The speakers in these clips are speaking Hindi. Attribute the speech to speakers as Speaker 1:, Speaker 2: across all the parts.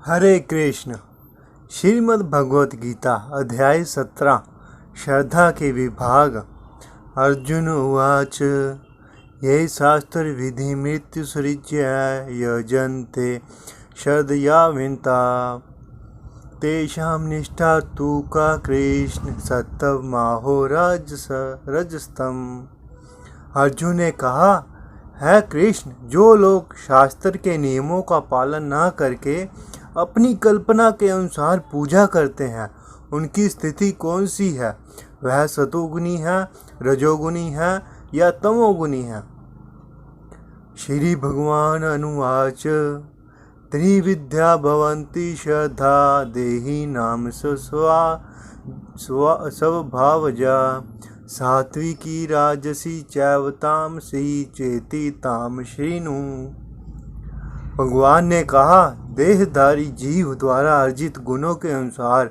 Speaker 1: हरे कृष्ण। श्रीमद् भगवत गीता अध्याय 17 श्रद्धा के विभाग। अर्जुन उवाच ये शास्त्र विधि मृत्युसृज्य यजन्ते श्रद्धया विन्ता तेषां निष्ठा तु का कृष्ण सत्तमाहो रजस्तम। अर्जुन ने कहा, है कृष्ण, जो लोग शास्त्र के नियमों का पालन न करके अपनी कल्पना के अनुसार पूजा करते हैं, उनकी स्थिति कौन सी है? वह सतोगुनी है, रजोगुनी है या तमोगुनी है? श्री भगवान अनुवाच त्रिविद्या भवन्ति श्रद्धा देहि नाम स्वभावजा सात्विकी राजसी चैव तामसी चेति ताम श्रीनु। भगवान ने कहा, देहधारी जीव द्वारा अर्जित गुणों के अनुसार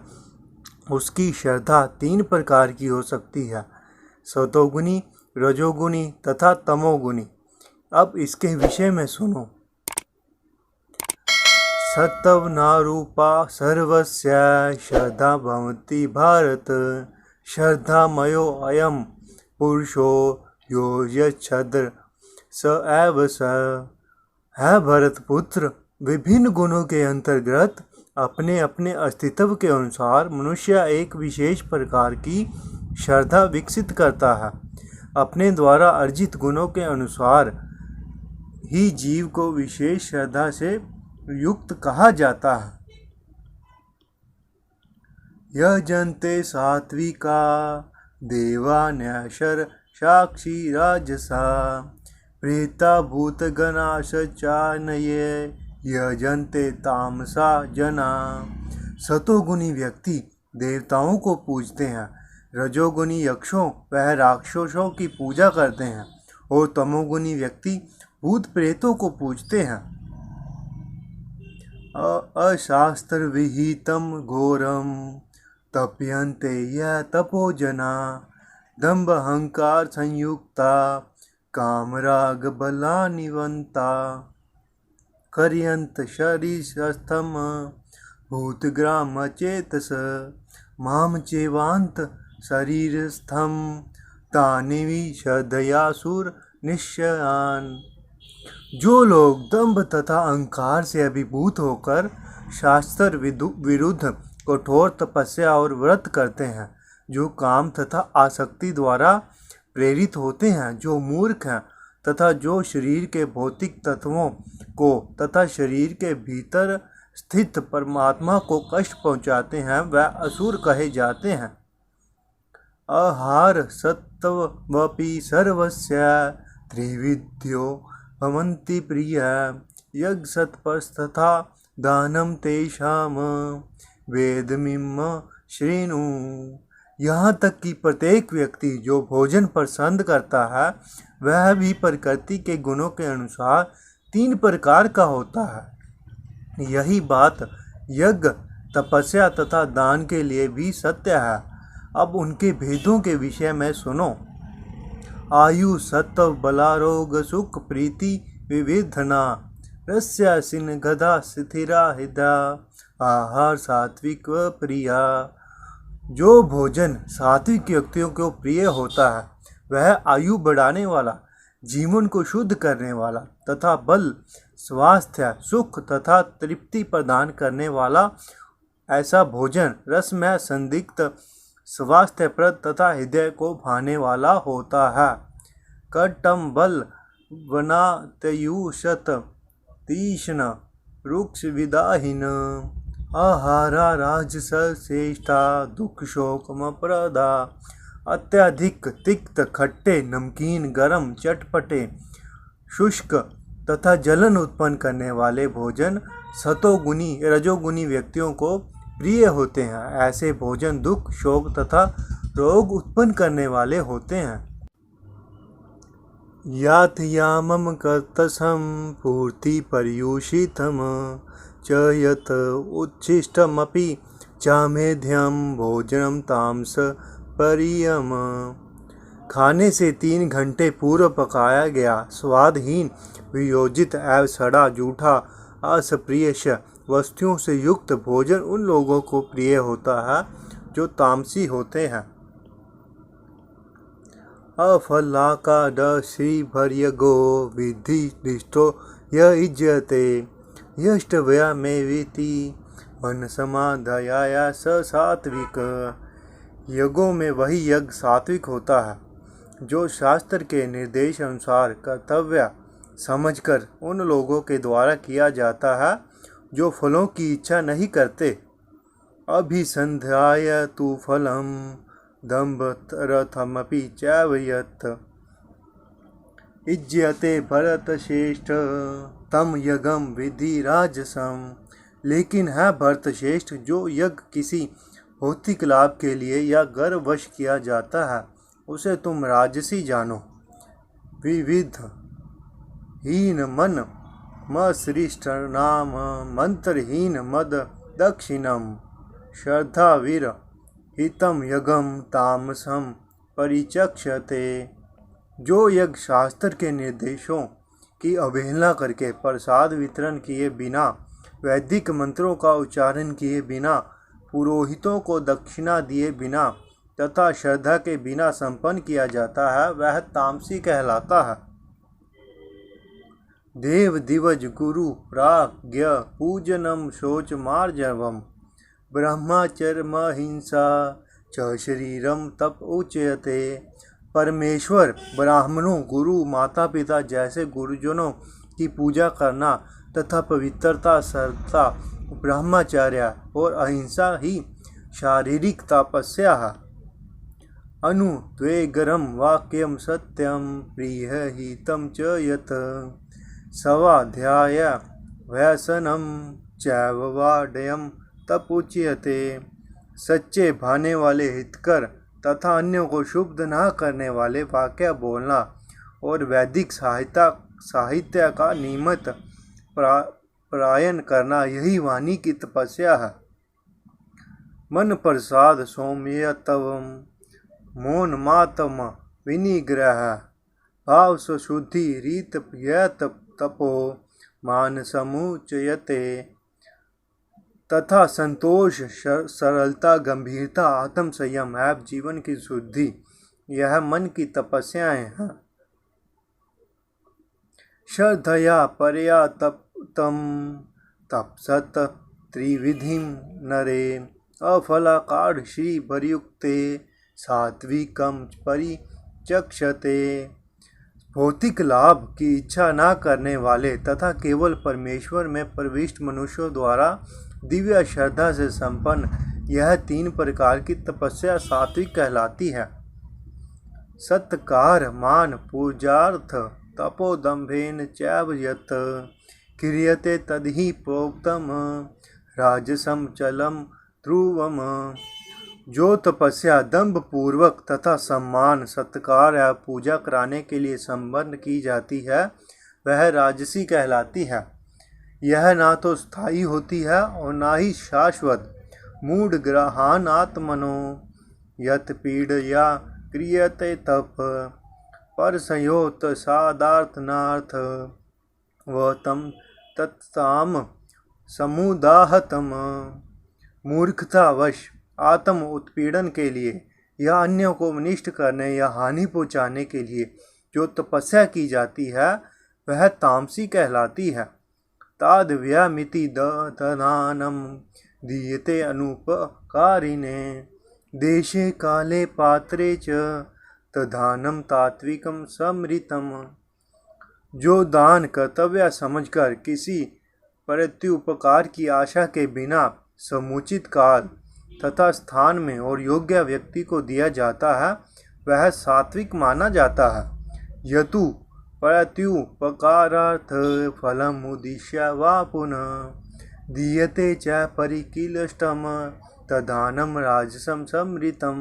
Speaker 1: उसकी श्रद्धा 3 प्रकार की हो सकती है, सतोगुनी, रजोगुनी तथा तमोगुनी। अब इसके विषय में सुनो। सत्वनारूपा सर्वस्य श्रद्धा भवति भारत श्रद्धामयो अयम पुरुषो यो यच्छद्र स एव स। है भरत पुत्र, विभिन्न गुणों के अंतर्गत अपने अपने अस्तित्व के अनुसार मनुष्य एक विशेष प्रकार की श्रद्धा विकसित करता है। अपने द्वारा अर्जित गुणों के अनुसार ही जीव को विशेष श्रद्धा से युक्त कहा जाता है। यजन्ते सात्विका देवान्यशर साक्षी राजसा प्रेता भूतगणाश्चान्ये यजन्ते तामसा जना। सतोगुणी व्यक्ति देवताओं को पूजते हैं, रजोगुणी यक्षों व राक्षसों की पूजा करते हैं और तमोगुणी व्यक्ति भूत प्रेतों को पूजते हैं। अशास्त्र विहितम घोरम तप्यन्ते यह तपोजना दंभ अहंकार संयुक्ता कामराग बलानिवंता कर्यंत शरीरस्थम भूतग्राम चेतस माम चेवांत शरीरस्थम तानिवि श्रद्धयासुर निश्चयान। जो लोग दंभ तथा अहंकार से अभिभूत होकर शास्त्र विरुद्ध कठोर तपस्या और व्रत करते हैं, जो काम तथा आसक्ति द्वारा प्रेरित होते हैं, जो मूर्ख हैं तथा जो शरीर के भौतिक तत्वों को तथा शरीर के भीतर स्थित परमात्मा को कष्ट पहुंचाते हैं, वह असुर कहे जाते हैं। आहार सत्वपि सर्वस्य त्रिविध्यो भवन्ति प्रिय यज्ञ सत्पस्तथा दानम तेषाम वेदमिम श्रेणु। यहाँ तक कि प्रत्येक व्यक्ति जो भोजन पसंद करता है, वह भी प्रकृति के गुणों के अनुसार 3 प्रकार का होता है। यही बात यज्ञ, तपस्या तथा दान के लिए भी सत्य है। अब उनके भेदों के विषय में सुनो। आयु सत्व बलारोग सुख प्रीति विविधना रस्यासिन गधा स्थिरा हृदा आहार सात्विक प्रिया। जो भोजन सात्विक व्यक्तियों को प्रिय होता है, वह आयु बढ़ाने वाला, जीवन को शुद्ध करने वाला तथा बल, स्वास्थ्य, सुख तथा तृप्ति प्रदान करने वाला ऐसा भोजन रसमय, संदिग्ध, स्वास्थ्यप्रद तथा हृदय को भाने वाला होता है। कट्टम बल वनातयुषत तीक्ष्ण रुक्ष विदाहीन आहारा राजस श्रेष्ठा दुख शोकमप्रदा। अत्यधिक तिक्त, खट्टे, नमकीन, गरम, चटपटे, शुष्क तथा जलन उत्पन्न करने वाले भोजन सतोगुनी, रजोगुनी व्यक्तियों को प्रिय होते हैं। ऐसे भोजन दुख, शोक तथा रोग उत्पन्न करने वाले होते हैं। यात यामम कर्तसम पूर्ति पर्युषितम च यत उच्छिष्टमपि चामेध्यम भोजनम तामस परियम। खाने से 3 घंटे पूर्व पकाया गया स्वादहीन, वियोजित एवं सड़ा, जूठा असप्रियश वस्तुओं से युक्त भोजन उन लोगों को प्रिय होता है जो तामसी होते हैं। अफलाकादश्रीभर्यगो विधि दिष्टो य इज्यते यष्टव्या में वीति मन समाधयाया स सात्विक। यज्ञों में वही यज्ञ सात्विक होता है जो शास्त्र के निर्देश अनुसार कर्तव्य समझकर उन लोगों के द्वारा किया जाता है जो फलों की इच्छा नहीं करते। अभिसंध्याय तु फलम दम्भरथमपि चैव यत् इज्यते भरतश्रेष्ठ तम यज्ञम विधि राजसम। लेकिन है भरतश्रेष्ठ, जो यज्ञ किसी भौतिक लाभ के लिए या गर्ववश किया जाता है उसे तुम राजसी जानो। विविध हीन मन मसृष्ट नाम मंत्रहीन मद दक्षिणम श्रद्धा वीर हितम यज्ञम तामसम परिचक्षते। जो यज्ञ शास्त्र के निर्देशों की अवहेलना करके प्रसाद वितरण किए बिना, वैदिक मंत्रों का उच्चारण किए बिना, पुरोहितों को दक्षिणा दिए बिना तथा श्रद्धा के बिना संपन्न किया जाता है वह तामसी कहलाता है। देव दिवज गुरु प्राज्ञ पूजनम शोच मार्जवम ब्रह्मचर्म हिंसा च शरीरम तप उच्यते। परमेश्वर, ब्राह्मणों, गुरु, माता पिता जैसे गुरुजनों की पूजा करना तथा पवित्रता, सरलता, ब्रह्मचर्य और अहिंसा ही शारीरिक तपस्या है। अनुद्वेगरम वाक्यम सत्यम प्रिय हितम च यत् स्वाध्याय व्यसनम चैव वाड्यम तपुच्यते। सच्चे भाने वाले हितकर तथा अन्यों को शुभ न करने वाले वाक्य बोलना और वैदिक साहित्य का नियमित पारायण करना यही वाणी की तपस्या है। मन प्रसाद सौम्यतवम मौन मातम विनिग्रह भाव शुद्धि रीत तपो मान समुचयते। तथा संतोष, सरलता, गंभीरता, आत्म संयम एवं जीवन की शुद्धि यह मन की तपस्याएं हैं। श्रद्धया परया तप्तम तपसत त्रिविधिम नरे अफलाकाढ़ श्री भरयुक्ते सात्विकम परिचक्षते। भौतिक लाभ की इच्छा न करने वाले तथा केवल परमेश्वर में प्रविष्ट मनुष्यों द्वारा दिव्य श्रद्धा से संपन्न यह 3 प्रकार की तपस्या सात्विक कहलाती है। सत्कार, मान, पूजार्थ तपोदम्भेन चैव यत् क्रियते तदहि प्रोक्तम राजसम चलम ध्रुवम। जो तपस्या दंभ पूर्वक तथा सम्मान, सत्कार या पूजा कराने के लिए संपन्न की जाती है वह राजसी कहलाती है। यह ना तो स्थायी होती है और ना ही शाश्वत। मूढ़ ग्रहान आत्मनो यत पीड़या क्रियते तप परसयोत सादार्थनार्थ व तम तत्ताम समुदाहतम। मूर्खतावश आत्म उत्पीड़न के लिए या अन्यों को अनिष्ट करने या हानि पहुँचाने के लिए जो तपस्या की जाती है वह तामसी कहलाती है। तादव्यामिति ददानम दीयते अनुपकारिणे देशे काले पात्रे च तदानम तात्विकम समृतम। जो दान कर्तव्य समझकर किसी प्रत्युपकार की आशा के बिना समुचित काल तथा स्थान में और योग्य व्यक्ति को दिया जाता है वह सात्विक माना जाता है। यतु प्रत्युपकारार्थ फलम उद्दिश्य वा पुनः दीयते च परिकीलष्टम तदानम राजसम समृतम।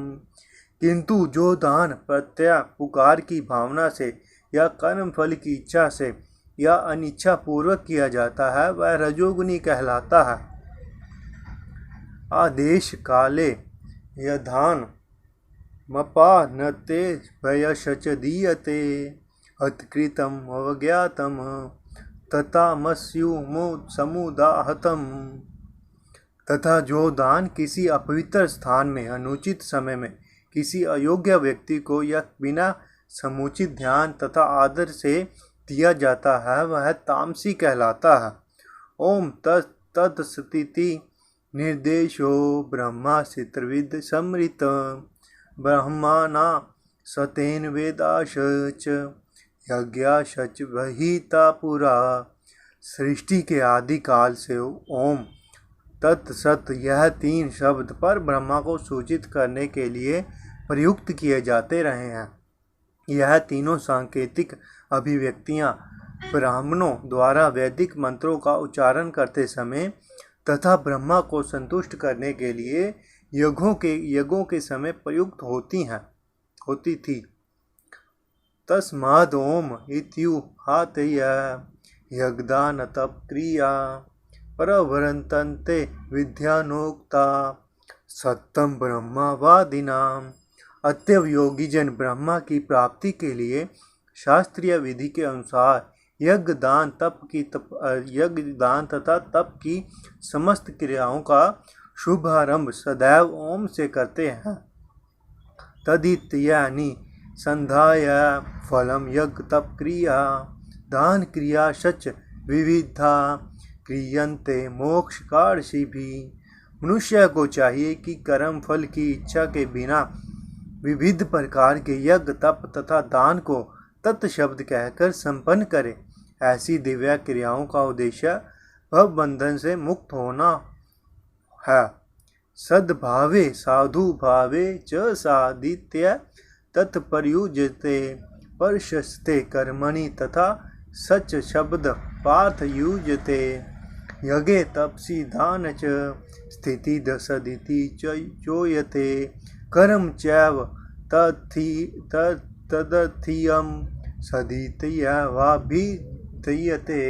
Speaker 1: किंतु जो दान प्रत्युपकार की भावना से या कर्म फल की इच्छा से या अनिच्छा पूर्वक किया जाता है वह रजोगुनी कहलाता है। आदेश काले यदान मपानते भयशच दीयते अत्कृतम अवज्ञातम तथा मस्युमो समुदाहतम। तथा जो दान किसी अपवित्र स्थान में अनुचित समय में किसी अयोग्य व्यक्ति को या बिना समुचित ध्यान तथा आदर से दिया जाता है वह तामसी कहलाता है। ओम तत्सदिति निर्देशो ब्रह्मा चित्रविद समृत ब्रह्मणा सतेन वेदाश्च यज्ञाश्च वहिता पुरा। सृष्टि के आदि काल से ओम तत्सत यह 3 शब्द पर ब्रह्मा को सूचित करने के लिए प्रयुक्त किए जाते रहे हैं। यह तीनों सांकेतिक अभिव्यक्तियां ब्राह्मणों द्वारा वैदिक मंत्रों का उच्चारण करते समय तथा ब्रह्मा को संतुष्ट करने के लिए यज्ञों के समय प्रयुक्त होती थी। तस्माद् ओम इत्युहातय यज्ञदान तप क्रिया प्रवर्तन्ते विद्यानोक्ता सत्यम ब्रह्मवादिनाम। अतएव योगीजन ब्रह्मा की प्राप्ति के लिए शास्त्रीय विधि के अनुसार यज्ञ दान तथा तप की समस्त क्रियाओं का शुभारंभ सदैव ओम से करते हैं। तदित्यानि संध्याय फलम यज्ञ तप क्रिया दान क्रिया सच विविधा क्रियन्ते मोक्ष कार्षि भी। मनुष्य को चाहिए कि कर्म फल की इच्छा के बिना विविध प्रकार के यज्ञ तप तथा दान को तत् शब्द कहकर संपन्न करे। ऐसी दिव्य क्रियाओं का उद्देश्य भव बंधन से मुक्त होना है। सद्भावे साधु भावे च सादित्य तत्पर्युज्यते प्रशस्ते कर्मणि तथा सच शब्द पार्थ युज्यते। यज्ञे तपसि दान च स्थिति सदिति चोयते कर्म चैव तदथियम सदितया वाभिधीयते।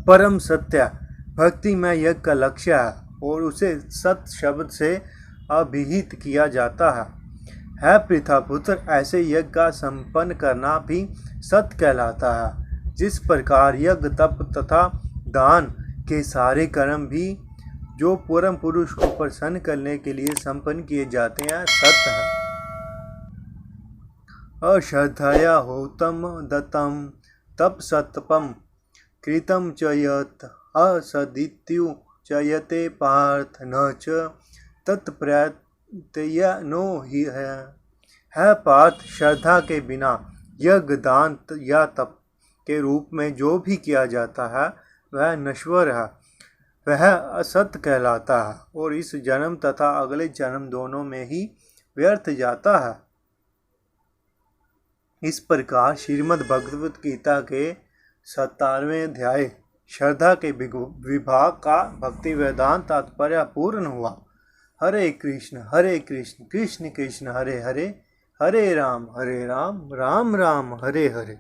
Speaker 1: परम सत्य भक्ति में यज्ञ का लक्ष्य है और उसे सत शब्द से अभिहित किया जाता है पृथापुत्र। ऐसे यज्ञ का संपन्न करना भी सत कहलाता है। जिस प्रकार यज्ञ तप तथा दान के सारे कर्म भी जो परम पुरुष को प्रसन्न करने के लिए संपन्न किए जाते हैं सत है। अश्रद्धया होतम दत्तम तप सतपम कृतम च यत् असदित्यु चयते पार्थ न च तत्प्रत्यय नो ही है पार्थ। श्रद्धा के बिना यज्ञ दान या तप के रूप में जो भी किया जाता है वह नश्वर है, वह असत कहलाता है और इस जन्म तथा अगले जन्म दोनों में ही व्यर्थ जाता है। इस प्रकार श्रीमद् भगवत गीता के 57वें अध्याय श्रद्धा के विभाग का भक्ति वेदांत तात्पर्य पूर्ण हुआ। हरे कृष्ण कृष्ण कृष्ण हरे हरे, हरे राम राम राम हरे हरे।